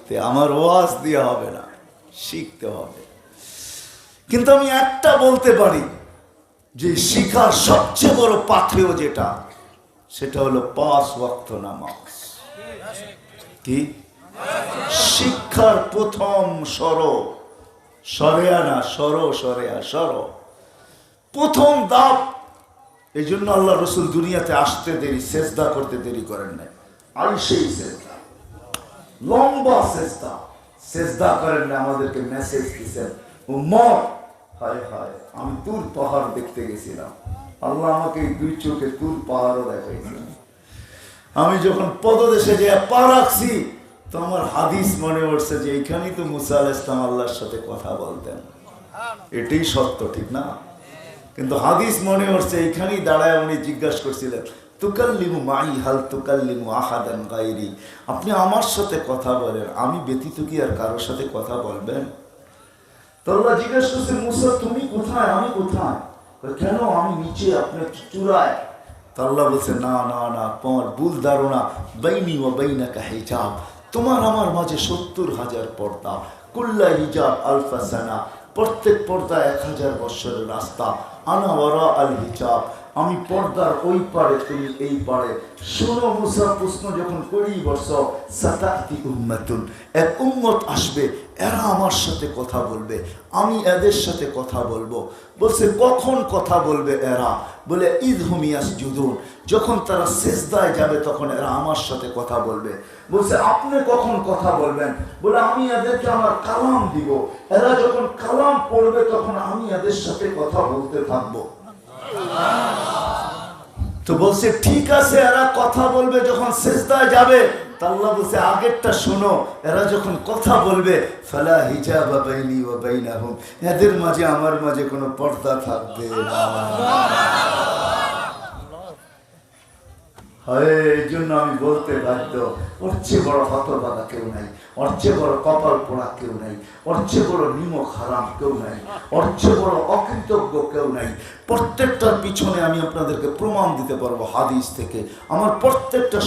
শিখতে, আমার ওয়াজ দিয়ে হবে না, শিখতে হবে। কিন্তু আমি একটা বলতে পারি যে শিখার সবচেয়ে বড় পাথেয় যেটা, সেটা হলো 5 ওয়াক্ত নামাজ। কি শিক্ষার প্রথম প্রথম ধাপ। এই জন্য আল্লাহ রসুল দুনিয়াতে আসতে দেরি, সেজদা করতে দেরি করেন নাই। আইসেই সেজদা, লম্বা সেজদা, সেজদা করেন না। আমাদেরকে মেসেজ দিচ্ছেন, উম্মত হায় হায়, আমি তুর পাহাড় দেখতে গেছিলাম, আল্লাহ আমাকে 2 চোখে তুর পাহাড়ও দেখাইছিলেন। আমি যখন পদদেশে যে পা রাখছি, তো আমার হাদিস মনে পড়ছে যে এইখানেই তো মুসা আলাইহিস সালাম আল্লাহর সাথে কথা বলতেন। এটাই সত্য, ঠিক না? কিন্তু হাদিস মনে পড়ছে এইখানেই দাঁড়ায় উনি জিজ্ঞাসা করছিলেন, তুকাল্লিমু মাই হাল তুকাল্লিমু আহাদান গায়রি, আপনি আমার সাথে কথা বলেন, আমি ব্যতীত কি আর কারোর সাথে কথা বলবেন? তো আল্লাহ জিজ্ঞাসা করছেন, মুসা তুমি কোথায়, আমি কোথায়? কেন, আমি নিচে, আপনার চূড়ায়। তো আল্লাহ বলছে, না না না, তোমার ভুল ধারণা, বাইনি ওয়া বাইনাকা হিজাব, তোমার আমার মাঝে 70,000 পর্দা, কুল্লা হিজাব আলফা সানা, প্রত্যেক পর্দা 1000 বছরের রাস্তা, আনা ওয়ারা আল হিজাব, আমি পর্দার ওই পারে, তুমি এই পারে। শোনো মুসা, প্রশ্ন যখন করি বসো, সাতাতি উম্মাতুন, এক উম্মত আসবে, এরা আমার সাথে কথা বলবে, আমি এদের সাথে কথা বলবো। বলছে কখন কথা বলবে এরা? বলে ইযহুম ইয়াসজুদুন, যখন তারা সিজদায় যাবে তখন এরা আমার সাথে কথা বলবে। বলছে আপনি কখন কথা বলবেন? বলে আমি এদেরকে আমার কালাম দিব, এরা যখন কালাম পড়বে তখন আমি এদের সাথে কথা বলতে থাকবো। তো বলছে ঠিক আছে, এরা কথা বলবে যখন সিজদায় যাবে। আল্লাহ বলছে আগেরটা শোনো, এরা যখন কথা বলবে, ফালা হিজাবা বাইনি ওয়া বাইনাহুম, এদের মাঝে আমার মাঝে কোনো পর্দা থাকবে না। এই জন্য আমি বলতে বাধ্য, ওর চেয়ে বড় হতভাগা কেউ নাই, ওর চেয়ে বড় কপাল পোড়া কেউ নাই, ওর চেয়ে বড় নিমক হারাম কেউ নাই, ওর চেয়ে বড় অকৃতজ্ঞ কেউ নাই। প্রত্যেকটার পিছনে আমি আপনাদেরকে প্রমাণ দিতে পারবো হাদিস থেকে, আমার প্রত্যেকটা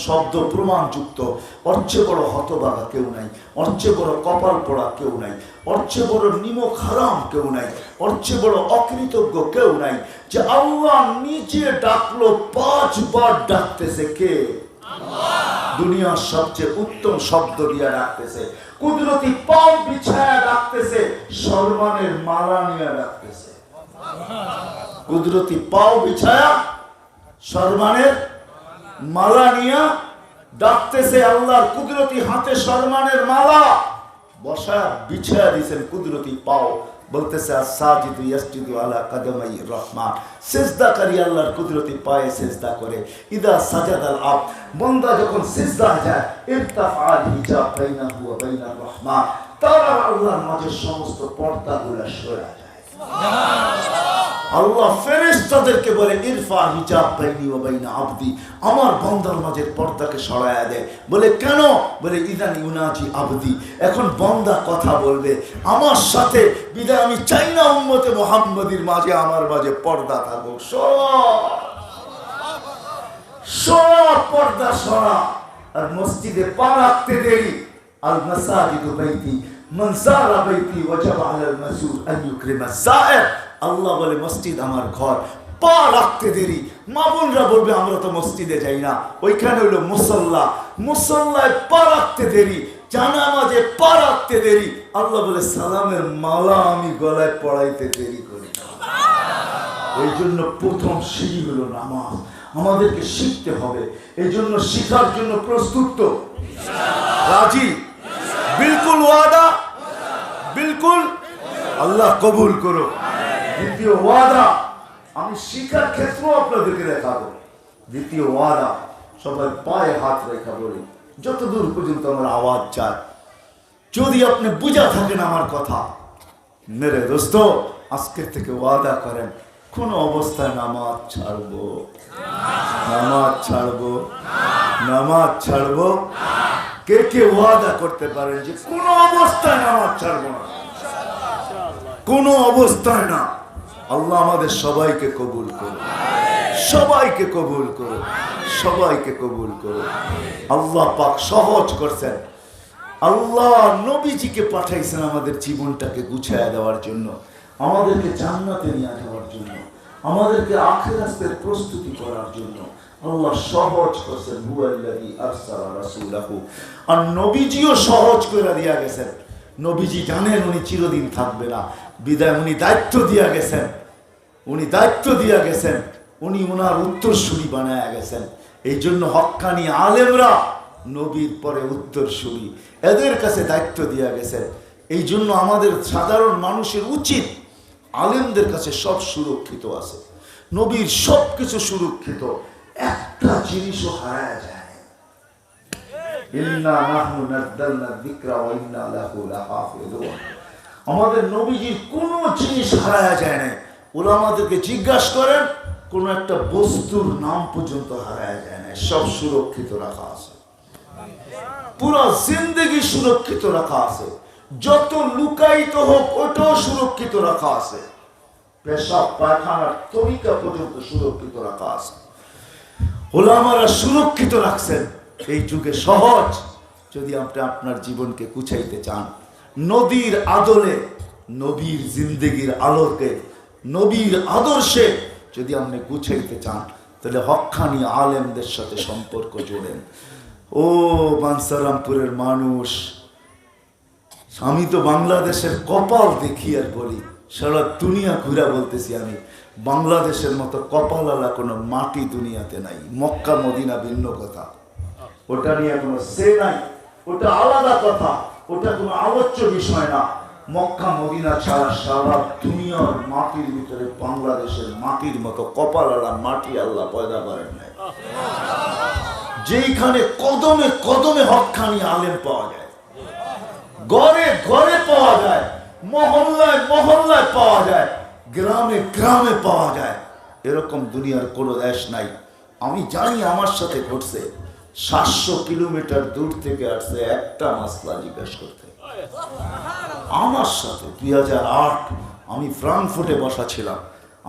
শব্দ প্রমাণযুক্ত। ওর চেয়ে বড় হতভাগা কেউ নাই, ওর চেয়ে বড় কপাল পোড়া কেউ নাই, ওর চেয়ে বড় নিমক হারাম কেউ নাই, ওর চেয়ে বড় অকৃতজ্ঞ কেউ নাই। যে আল্লাহ নিজে ডাকলো, 5 বার ডাকতেছে কে? দুনিয়ার সবচেয়ে উত্তম শব্দ দিয়ে ডাকতেছে, কুদরতি পাও বিছায়া ডাকতেছে, সম্মানের মালা নিয়ে ডাকতেছে। কুদরতি পাও বিছায়া সম্মানের মালা নিয়ে ডাকতেছে। আল্লাহর কুদরতি হাতে সম্মানের মালা বসায়া বিছায়া দিয়েছেন কুদরতি পাও। বলতেছে আস-সাজিদু ইয়াসজুদু আলা কাদামাই রহমান, সিজদাকারী আল্লাহর কুদরতি পায়ে সিজদা করে। ইদা সাজাদাল আব, বান্দা যখন সিজদা যায়, ইরতাফাল হিজাব বাইনাহু ওয়া বাইনার রহমান, তারা আল্লাহর মাঝে সমস্ত পর্দাগুলো সরে যায়। আল্লাহ ফেরেশতাদেরকে বলে ইরফা হিজাব বাইনি ওয়া বাইনা আবদি, আমার বান্দার মাঝে পর্দাকে সরায়া দেয়। বলে কেন? বলে ইদান ইউনাজি আবদি, এখন বান্দা কথা বলবে আমার সাথে, বিদায় আমি চাই না উম্মতে মুহাম্মাদির মাঝে আমার মাঝে পর্দা থাকুক। সব পর্দা সরা। আর মসজিদে পা রাখতে দেরি, আল মাসাজিদু বাইতি, মান যারা বাইতি ওয়াজাবা আলাল মাসুর আন ইউকরিমা যায়ের। আল্লাহ বলে মসজিদ আমার ঘর, পা রাখতে দেরি। মা বোনরা বলবে আমরা তো মসজিদে যাই না, ওইখানে হলো মুসল্লা, মুসল্লায় পা রাখতে দেরি, জানামাজে পা রাখতে দেরি। আল্লাহ বলে সালামের মালা আমি গলায় পড়াইতে দেরি করি। এই জন্য প্রথম সিঁড়ি হলো নামাজ। আমাদেরকে শিখতে হবে, এই জন্য শিখার জন্য প্রস্তুত তো? রাজি? বিলকুল ওয়াদা? বিলকুল? আল্লাহ কবুল করো। দ্বিতীয় ওয়াদা, আমি শিখার ক্ষেত্র আপনাদেরকে দেখাবো। দ্বিতীয় ওয়াদা, সবাই পায়ে হাত রেখা বলি, যতদূর পর্যন্ত আমার আওয়াজ যায়। যদি আপনি বুঝা থাকেন আমার কথা, মেরে দোস্ত আজকের থেকে ওয়াদা করেন, কোন অবস্থায় নামাজ ছাড়বো, নামাজ ছাড়বো, নামাজ ছাড়বো। কে কে ওয়াদা করতে পারেন যে কোন অবস্থায় নামাজ ছাড়বো না, কোন অবস্থায় না? আল্লাহ আমাদের সবাইকে কবুল করুন, সবাইকে কবুল করুন, সবাইকে কবুল করুন। আল্লাহ পাক সহজ করছেন। আল্লাহ নবীজিকে পাঠাইছেন আমাদের জীবনটাকে গুছায় দেওয়ার জন্য, আমাদেরকে জান্নাতে নিয়ে যাওয়ার জন্য, আমাদেরকে আখিরাতের প্রস্তুতি করার জন্য। আল্লাহ সহজ করছেন, হুয়াল্লাযী আরসালা রাসূলাহু। আর নবীজিও সহজ করে দিয়া গেছেন। নবীজি জানেন উনি চিরদিন থাকবে না, বিদায় উনি দায়িত্ব দিয়া গেছেন, উনি ওনার উত্তরসূরি বানায় গেছেন। এই জন্য হক্কানি আলেমরা নবীর পরে উত্তরসূরি, এদের কাছে দায়িত্ব দিয়া গেছেন। এই জন্য আমাদের সাধারণ মানুষের উচিত, আলেমদের কাছে সব সুরক্ষিত আছে, নবীর সব কিছু সুরক্ষিত, একটা জিনিসও হারায় যায় না। ইন্না নাহনু নাযালনা যিকরা ওয়া ইন্না লাহু লাহাফিজুন। আমাদের নবীজির কোনো জিনিস হারায় যায় না। উলামাদেরকে জিজ্ঞাসা করেন, কোন একটা বস্তুর নাম পর্যন্ত হারায় যায় না, সব সুরক্ষিত রাখা আছে, পুরো জিন্দেগি সুরক্ষিত রাখা আছে। যত লুকায়িত হোক ওটাও সুরক্ষিত রাখা আছে, পেশাব পায়খানার তরিকা পর্যন্ত সুরক্ষিত রাখা আছে। ওলামারা সুরক্ষিত রাখছেন। এই যুগে সহজ, যদি আপনি আপনার জীবনকে গুছাইতে চান, নদীর আদলে, নবীর জিন্দেগির আলোকে, নবীর আদর্শে যদি আপনি গুছাইতে চান, তাহলে হক্কানি আলেমদের সাথে সম্পর্ক জোড়েন। ও বাঞ্ছারামপুরের মানুষ, আমি তো বাংলাদেশের কপাল দেখি আর বলি, সারা দুনিয়া ঘুরা বলতেছি আমি, বাংলাদেশের মতো কপালালা কোনো মাটি দুনিয়াতে নাই। মক্কা মদিনা ভিন্ন কথা, ওটা নিয়ে কোনো সে নাই, ওটা আলাদা কথা, ওটা কোনো আলোচ্য বিষয় না। মক্কা মদিনা ছাড়া সারা দুনিয়ার মাটির ভিতরে বাংলাদেশের মাটির মতো কপালালা মাটি আল্লাহ পয়দা করেন নাই। যেইখানে কদমে কদমে হক্কানি আলেম পাওয়া যায়, ঘরে ঘরে পাওয়া যায়, মহল্লায় মহল্লায় পাওয়া যায়, গ্রামে গ্রামে পাওয়া যায়, এরকম দুনিয়ার কোনো দেশ নাই। আমি জানি আমার সাথে ঘটছে, 700 কিলোমিটার দূর থেকে আসছে একটা মাসলা জিজ্ঞাসা করতে আমার সাথে। 2008 আমি ফ্রাঙ্কফুর্টে বসা ছিলাম,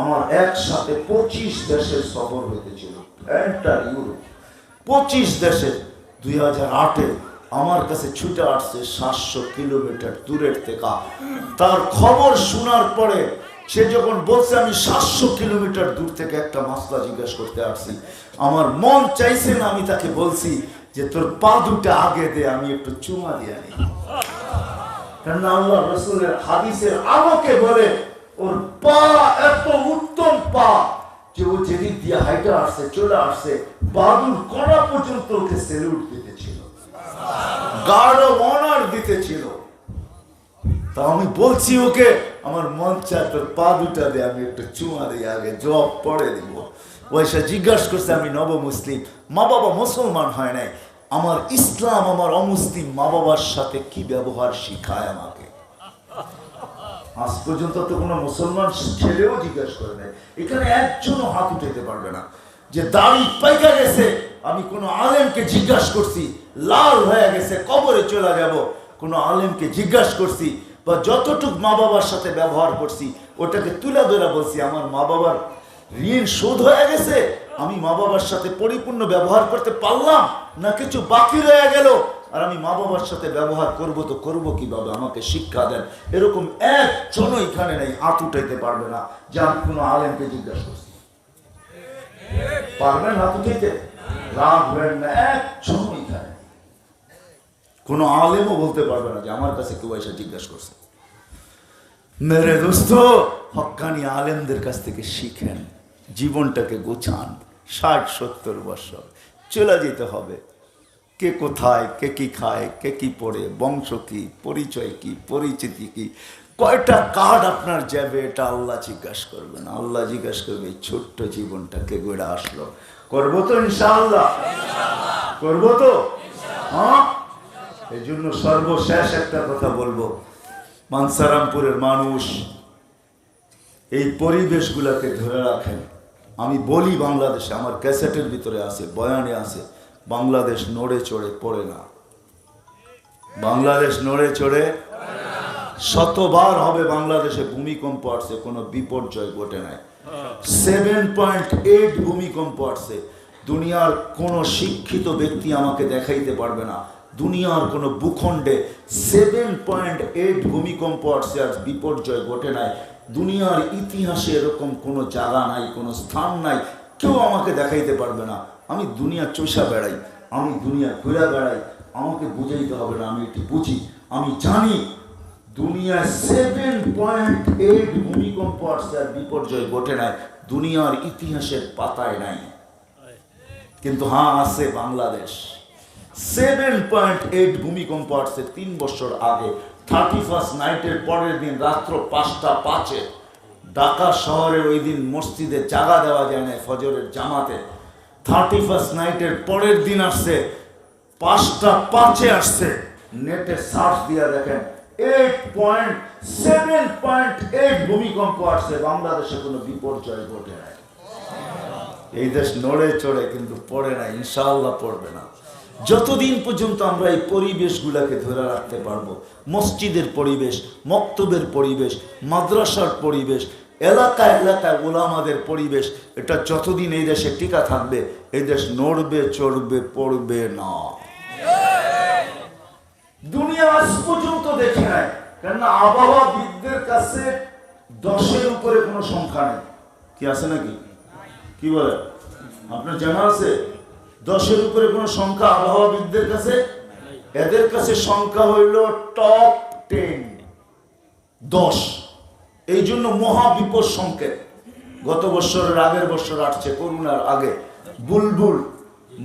আমার একসাথে 25 দেশের সফর হইতেছিল, এন্টার ইউরোপ 25 দেশে। 2008-এ আমার কাছে ছুটে আসছে 700 কিলোমিটার দূরের থেকে। তার খবর শোনার পরে সে যখন বলছে আমি 700 কিলোমিটার দূর থেকে একটা মাসলা জিজ্ঞাসা করতে আসছি, আমার মন চাইছে না, আমি তাকে বলছি যে তোর পা দুটা আগে দে, আমি একটু চুমা দিয়ে নিই। কারণ আল্লাহ রাসূলের হাদিসের আলোকে বলে ওর পা এত উত্তম পা যে ও যেদিক দিয়ে হাইটা আসছে চলে আসছে, বাদুর কণা পর্যন্ত ওকে সেলুট দিতেছিল, গার্ড অফ অনার দিতেছিল। তা আমি বলছি ওকে, আমার মন চায় তোর পা দুটা দে, আমি একটু চুমা দিই, আগে জব পরে দিব। ওইসা জিজ্ঞাসা করছে, আমি নব মুসলিম, মা বাবা মুসলমান হয় নাই, আমার ইসলাম আমার অমুসলিম মা বাবার সাথে কি ব্যবহার শিখায় আমাকে। আজ পর্যন্ত তো কোনো মুসলমান ছেলেও জিজ্ঞাসা করে নাই, এখানে একজনও হাত উঠাইতে পারবে না যে দাড়ি পাইকা গেছে আমি কোনো আলেমকে জিজ্ঞাসা করছি, লাল হয়ে গেছে কবরে চলে যাব, কোনো আলেমকে জিজ্ঞাসা করছি, বা যতটুক মা বাবার সাথে ব্যবহার করছি ওটাকে তুলে ধরে বলছি আমার মা বাবার ঋণ শোধ হয়ে গেছে, আমি মা বাবার সাথে পরিপূর্ণ ব্যবহার করতে পারলাম না, কিছু বাকি রয়ে গেল, আর আমি মা বাবার সাথে ব্যবহার করব তো করব কিভাবে, আমাকে শিক্ষা দেন। এরকম একজনও এখানে নেই, হাত উঠাইতে পারবে না যে আমি কোনো আলেমকে জিজ্ঞাসা করছি। পারবেন হাত উঠাইতে? রাখবেন না, একজনও এখানে কোনো আলেমও বলতে পারবে না যে আমার কাছে কেউ এসে জিজ্ঞাসা করছে। মেরে দোস্ত, হক্কানি আলেমদের কাছ থেকে শিখেন, জীবনটাকে গোছান। 60-70 বছর চলে যেতে হবে, কে কোথায়, কে কি খায়, কে কি পড়ে, বংশ কি, পরিচয় কি, পরিচিতি কি, কয়টা কার্ড আপনার যাবে, এটা আল্লাহ জিজ্ঞাসা করবে না। আল্লাহ জিজ্ঞাসা করবে এই ছোট্ট জীবনটাকে গড়ে আসলো, করবো তো ইনশাআল্লাহ, করবো তো, হ্যাঁ। এই জন্য সর্বশেষ একটা কথা বলবো, বাঞ্ছারামপুরের মানুষ এই পরিবেশগুলোকে ধরে রাখেন। আমি বলি বাংলাদেশে, আমার ক্যাসেটের ভিতরে আছে, বয়ানে আছে, বাংলাদেশ নড়ে চড়ে পড়ে না, বাংলাদেশ নড়ে চড়ে, শতবার হবে বাংলাদেশে ভূমিকম্প আসছে, কোনো বিপর্যয় ঘটে নাই। 7.8 ভূমিকম্প আসছে, দুনিয়ার কোন শিক্ষিত ব্যক্তি আমাকে দেখাইতে পারবে না দুনিয়ার কোনো ভূখণ্ডে 7.8 ভূমিকম্প আসছে, আজ বিপর্যয় ঘটে নাই। দুনিয়ার ইতিহাসে এরকম কোনো জায়গা নাই, কোনো স্থান নাই, কেউ আমাকে দেখাইতে পারবে না। আমি দুনিয়া চষা বেড়াই, আমি দুনিয়া ঘুরে বেড়াই, আমাকে বুঝাইতে হবে না, আমি এটি বুঝি, আমি জানি দুনিয়ায় 7.8 ভূমিকম্প আসছে আর বিপর্যয় ঘটে নাই, দুনিয়ার ইতিহাসের পাতায় নাই। কিন্তু হ্যাঁ, আছে বাংলাদেশ। 7.8 ভূমিকম্প আসছে 3 বছর আগে, 31st নাইটের পরের দিন রাত্র 5:05 ঢাকা শহরে। ওই দিন মসজিদে জাগা দেওয়া যায় না ফজরের জামাতে। 31st নাইটের পরের দিন আসছে 5:05 আসছে, নেটে সার্চ দিয়ে দেখেন 7.8 ভূমিকম্প আসছে, বাংলাদেশে কোনো বিপর্যয় ঘটে নাই। এই দেশ নড়ে চড়ে কিন্তু পড়ে না, ইনশাআল্লাহ পড়বে না যতদিন পর্যন্ত আমরা এই পরিবেশগুলোকে ধরে রাখতে পারবো। মসজিদের পরিবেশ, মক্তবের পরিবেশ, মাদ্রাসার পরিবেশ, এলাকায় এলাকায় ওলামাদের পরিবেশ, এটা যতদিন এই দেশে টিকা থাকবে এই দেশ নড়বে চড়বে পড়বে না। দুনিয়া আজ পর্যন্ত দেখে নাই, কেননা আবহাওয়াবিদদের কাছে 10-এর উপরে কোনো সংখ্যা নেই। কি আছে নাকি? কি বলে আপনার জানা আছে? 10-এর উপরে কোনো সংখ্যা আবহাওয়াবিদদের কাছে? এদের কাছে সংখ্যা হইল টপ 10, 10। এই জন্য মহাবিপদ সংকেত। গত বছরের আগের বছর আসছে করোনার আগে, বুলবুল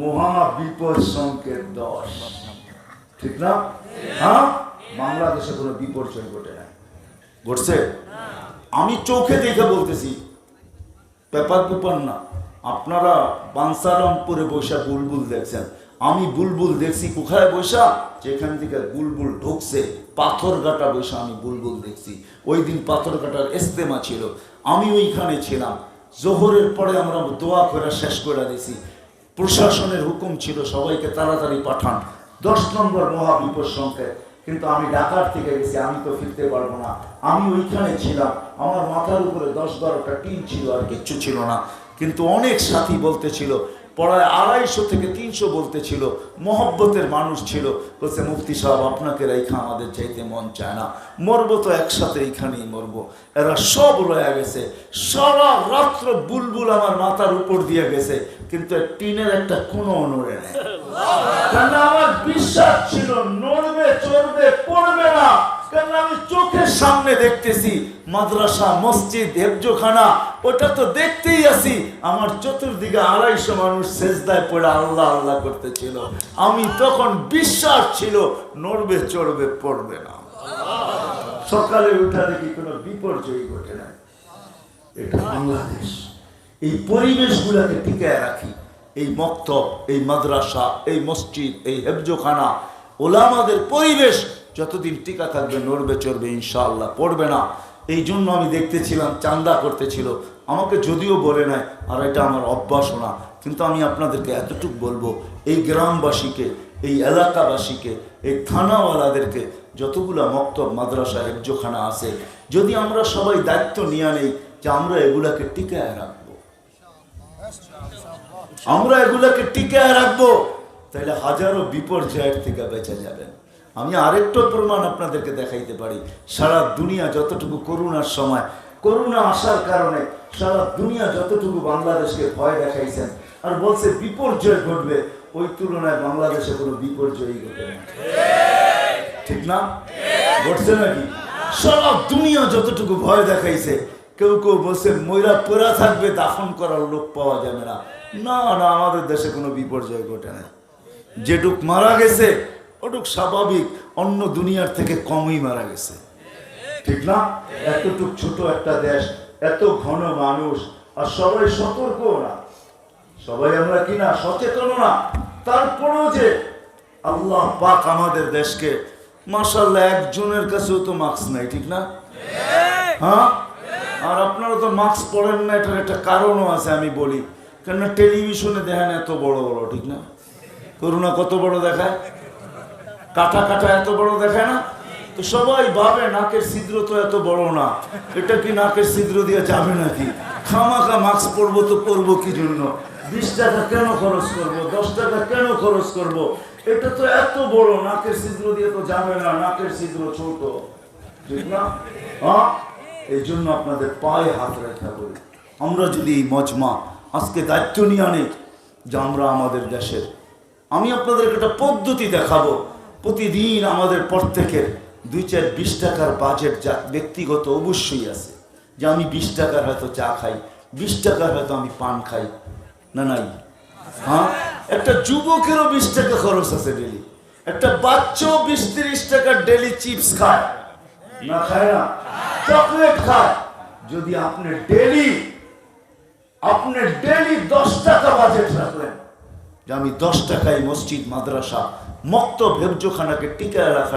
মহাবিপদ সংকেত 10, ঠিক না? হ্যাঁ, বাংলাদেশে কোনো বিপর্যয় ঘটে নাই। ঘটছে? আমি চোখে দেখে বলতেছি, পেপার পেপার না। আপনারা বাঞ্ছারামপুরে বৈশা বুলবুল দেখছেন, আমি বুলবুল দেখছি কোথায় বৈশা? যেখান থেকে বুলবুল ঢুকছে পাথরঘাটা বৈশা আমি বুলবুল দেখছি। ওই দিন পাথরঘাটার ইস্তেমা ছিল, আমি ওইখানে ছিলাম। জোহরের পরে আমরা দোয়া করে শেষ করে দিয়েছি। প্রশাসনের হুকুম ছিল সবাইকে তাড়াতাড়ি পাঠান, 10 নম্বর মহাবিপদ সংকেত। কিন্তু আমি ঢাকার থেকে গেছি, আমি তো ফিরতে পারবো না। আমি ওইখানে ছিলাম, আমার মাথার উপরে 10-12টা টিন ছিল, আর কিচ্ছু ছিল না। কিন্তু অনেক সাথী বলতেছিল, পড়ায় 250 থেকে 300 বলতেছিল, মহব্বতের মানুষ ছিল। বলছে মুফতি সাহেব আপনাকে রেখা আমাদের চাইতে মন চায় না, মরবো তো একসাথে এইখানেই মরবো। এরা সব রয়ে গেছে, সারা রাত্র বুলবুল আমার মাথার উপর দিয়ে গেছে, কিন্তু টিনের একটা কোনো নড়ে নেই। কারণ আমার বিশ্বাস ছিল নড়বে চড়বে পড়বে না, কারণ আমি চোখের সামনে দেখতেছি মাদ্রাসা, মসজিদ, হেফজোখানা, ওটা তো দেখতেই আছি। আমার চতুর্দিকে 250 মানুষ সেজদায় পড়ে আল্লাহ আল্লাহ করতেছিল। আমি তখন বিশ্বাস ছিল নড়বে চড়বে পড়বে না। সকালে উঠা দেখি কোনো বিপর্যয় ঘটে না। এটা বাংলাদেশ। এই পরিবেশগুলোকে টিকায় রাখি, এই মক্তব, এই মাদ্রাসা, এই মসজিদ, এই হেফজোখানা, ওলামাদের পরিবেশ যতদিন টিকা থাকবে নড়বে চড়বে ইনশাআল্লাহ পড়বে না। এই জন্য আমি দেখতেছিলাম চান্দা করতেছিল, আমাকে যদিও বলে নাই, আর এটা আমার অভ্যাসও না, কিন্তু আমি আপনাদেরকে এতটুকু বলবো, এই গ্রামবাসীকে, এই এলাকাবাসীকে, এই থানাওয়ালাদেরকে, যতগুলা মক্তব মাদ্রাসা হেফজোখানা আছে, যদি আমরা সবাই দায়িত্ব নিয়ে নেই যে আমরা এগুলাকে টিকায় রাখবো, আমরা এগুলাকে টিকায় রাখবো, তাহলে হাজারো বিপর্যয়ের থেকে বেঁচে যাবেন। আমি আরেকটা প্রমাণ আপনাদেরকে দেখাইতে পারি। সারা দুনিয়া যতটুকু করোনার সময়, করোনা আসার কারণে সারা দুনিয়া যতটুকু বাংলাদেশকে ভয় দেখাইছেন আর বলছে বিপর্যয় ঘটবে, ওই তুলনায় বাংলাদেশে কোনো বিপর্যয়ই ঘটে না, ঠিক না? ঘটছে নাকি? সারা দুনিয়া যতটুকু ভয় দেখাইছে, কেউ কেউ বলছে ময়রা পোড়া থাকবে, দাফন করার লোক পাওয়া যাবে না। না না, আমাদের দেশে কোনো বিপর্যয় ঘটে না। যেটুক মারা গেছে ওটুক স্বাভাবিক, অন্য দুনিয়ার থেকে কমই মারা গেছে, ঠিক না? এতটুক ছোট একটা দেশ, এত ঘন মানুষ, আর সবাই সতর্ক না, সবাই আমরা কিনা সচেতন না। তারপরেও যে আল্লাহ পাক আমাদের দেশকে, মাশাআল্লাহ, একজনের কাছেও তো মাস্ক নাই, ঠিক না? হ্যাঁ, আর আপনারা তো মাস্ক পরেন না, এটার একটা কারণও আছে, আমি বলি। কেননা টেলিভিশনে দেখেন এত বড় বড়, ঠিক না? করোনা কত বড় দেখায়, কাটা কাটা এত বড় দেখায় না? তো সবাই ভাবে নাকের ছিদ্র তো এত বড় না, এটা কি নাকের ছিদ্র দিয়ে যাবে নাকি? খামাখা মাস্ক পরবো তো পরবো কি জন্য? 20 টাকা কেন খরচ করব, 10 টাকা কেন খরচ করব? এটা তো এত বড়, নাকের ছিদ্র দিয়ে তো যাবে না, নাকের ছিদ্র ছোট, ঠিক না? হ্যাঁ, এই জন্য আপনাদের পায়ে হাত রেখা করি। আমরা যদি এই মজমা আজকে দায়িত্ব নিয়ে আনি যে আমরা আমাদের দেশের, আমি আপনাদের একটা পদ্ধতি দেখাবো, প্রতিদিন আমাদের প্রত্যেকের 2-4-20 টাকার বাজেট যা ব্যক্তিগত অবশ্যই আছে, যে আমি 20 টাকার হয়তো চা খাই, 20 টাকার হয়তো আমি পান খাই, না নাই? হ্যাঁ, একটা যুবকেরও 20 টাকা খরচ আছে ডেলি, একটা বাচ্চাও 20-30 টাকার ডেলি চিপস খায়, না খায় না? চকলেট খায়। যদি আপনি ডেলি 10 টাকা বাজেট রাখলেন যে আমি 10 টাকায় মসজিদ, মাদ্রাসা, মক্তব, হেফজোখানাকে টিকায় রাখা